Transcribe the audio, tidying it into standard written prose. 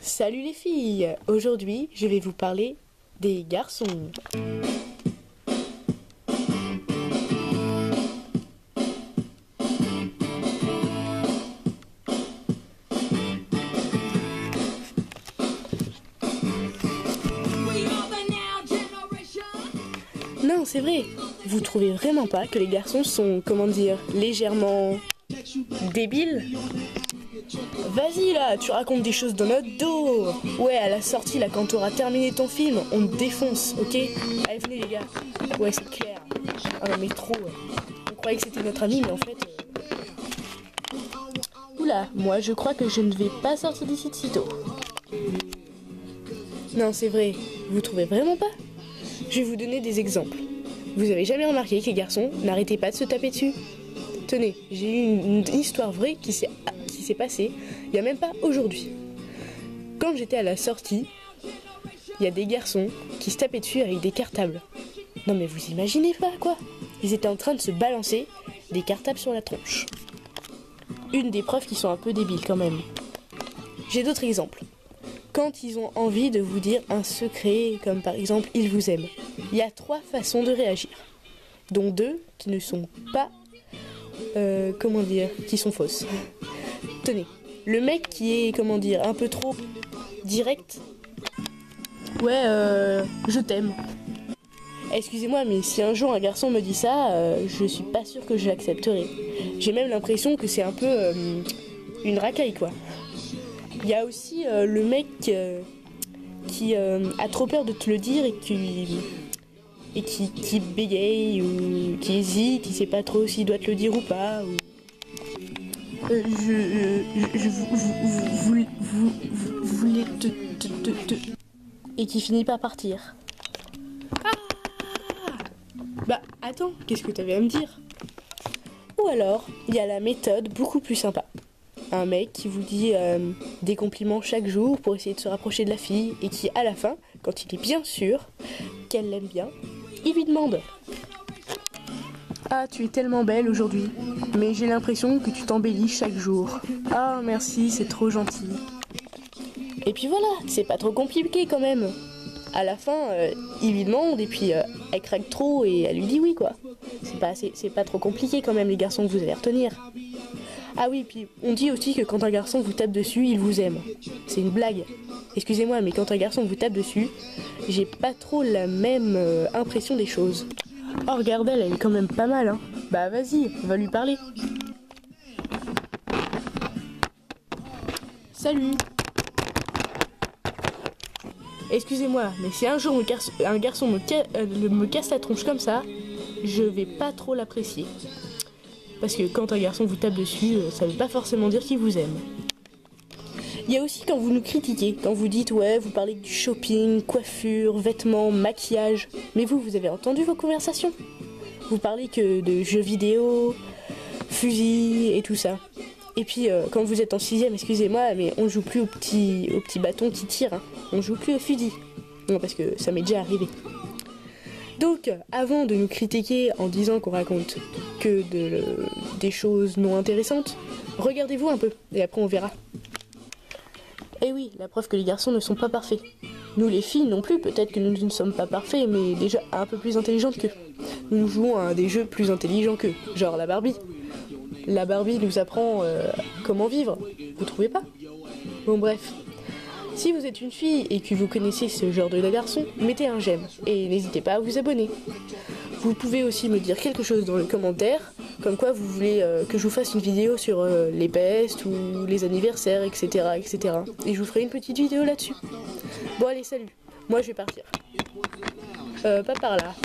Salut les filles! Aujourd'hui, je vais vous parler des garçons. Non, c'est vrai. Vous trouvez vraiment pas que les garçons sont, comment dire, légèrement débiles? Vas-y là, tu racontes des choses dans notre dos. Ouais, à la sortie là, quand t'auras terminé ton film, on te défonce, ok? Allez, venez les gars. Ouais, c'est clair. Ah non mais trop. On croyait que c'était notre ami, mais en fait... Oula, moi je crois que je ne vais pas sortir d'ici de sitôt. Non, c'est vrai. Vous trouvez vraiment pas? Je vais vous donner des exemples. Vous avez jamais remarqué que les garçons n'arrêtaient pas de se taper dessus? Tenez, j'ai eu une histoire vraie qui s'est passée il n'y a même pas aujourd'hui. Quand j'étais à la sortie, il y a des garçons qui se tapaient dessus avec des cartables. Non mais vous imaginez pas quoi? Ils étaient en train de se balancer des cartables sur la tronche. Une des preuves qui sont un peu débiles quand même. J'ai d'autres exemples. Quand ils ont envie de vous dire un secret, comme par exemple ils vous aiment, il y a 3 façons de réagir, dont 2 qui ne sont pas, qui sont fausses. Tenez, le mec qui est, un peu trop direct. Ouais, je t'aime. Excusez-moi, mais si un jour un garçon me dit ça, je suis pas sûre que je l'accepterai. J'ai même l'impression que c'est un peu une racaille, quoi. Il y a aussi le mec qui a trop peur de te le dire et qui bégaye ou qui hésite, qui sait pas trop s'il doit te le dire ou pas. Ou... voulez te... Et qui finit par partir. Ah bah attends, qu'est-ce que t'avais à me dire? Ou alors, il y a la méthode beaucoup plus sympa. Un mec qui vous dit des compliments chaque jour pour essayer de se rapprocher de la fille et qui, à la fin, quand il est bien sûr qu'elle l'aime bien, il lui demande: ah, tu es tellement belle aujourd'hui, mais j'ai l'impression que tu t'embellis chaque jour. Ah, merci, c'est trop gentil. Et puis voilà, c'est pas trop compliqué quand même. À la fin, il lui demande et puis elle craque trop et elle lui dit oui quoi. C'est pas trop compliqué quand même les garçons que vous allez retenir. Ah oui, puis on dit aussi que quand un garçon vous tape dessus, il vous aime. C'est une blague. Excusez-moi, mais quand un garçon vous tape dessus, j'ai pas trop la même impression des choses. Oh, regarde elle est quand même pas mal, hein. Bah vas-y, va lui parler. Salut. Excusez-moi, mais si un jour un garçon me casse la tronche comme ça, je vais pas trop l'apprécier. Parce que quand un garçon vous tape dessus, ça veut pas forcément dire qu'il vous aime. Il y a aussi quand vous nous critiquez, quand vous dites ouais, vous parlez du shopping, coiffure, vêtements, maquillage. Mais vous avez entendu vos conversations? Vous parlez que de jeux vidéo, fusils et tout ça. Et puis quand vous êtes en 6ème, excusez-moi, mais on joue plus au petit bâton qui tire, hein. On joue plus au fusil. Non, parce que ça m'est déjà arrivé. Donc, avant de nous critiquer en disant qu'on raconte que des choses non intéressantes, regardez-vous un peu, et après on verra. Eh oui, la preuve que les garçons ne sont pas parfaits. Nous les filles non plus, peut-être que nous ne sommes pas parfaits, mais déjà un peu plus intelligentes qu'eux. Nous jouons à des jeux plus intelligents qu'eux, genre la Barbie. La Barbie nous apprend comment vivre, vous trouvez pas? Bon bref. Si vous êtes une fille et que vous connaissez ce genre de garçon, mettez un j'aime et n'hésitez pas à vous abonner. Vous pouvez aussi me dire quelque chose dans les commentaires, comme quoi vous voulez que je vous fasse une vidéo sur les pestes ou les anniversaires, etc., etc. Et je vous ferai une petite vidéo là-dessus. Bon allez, salut. Moi je vais partir. Pas par là.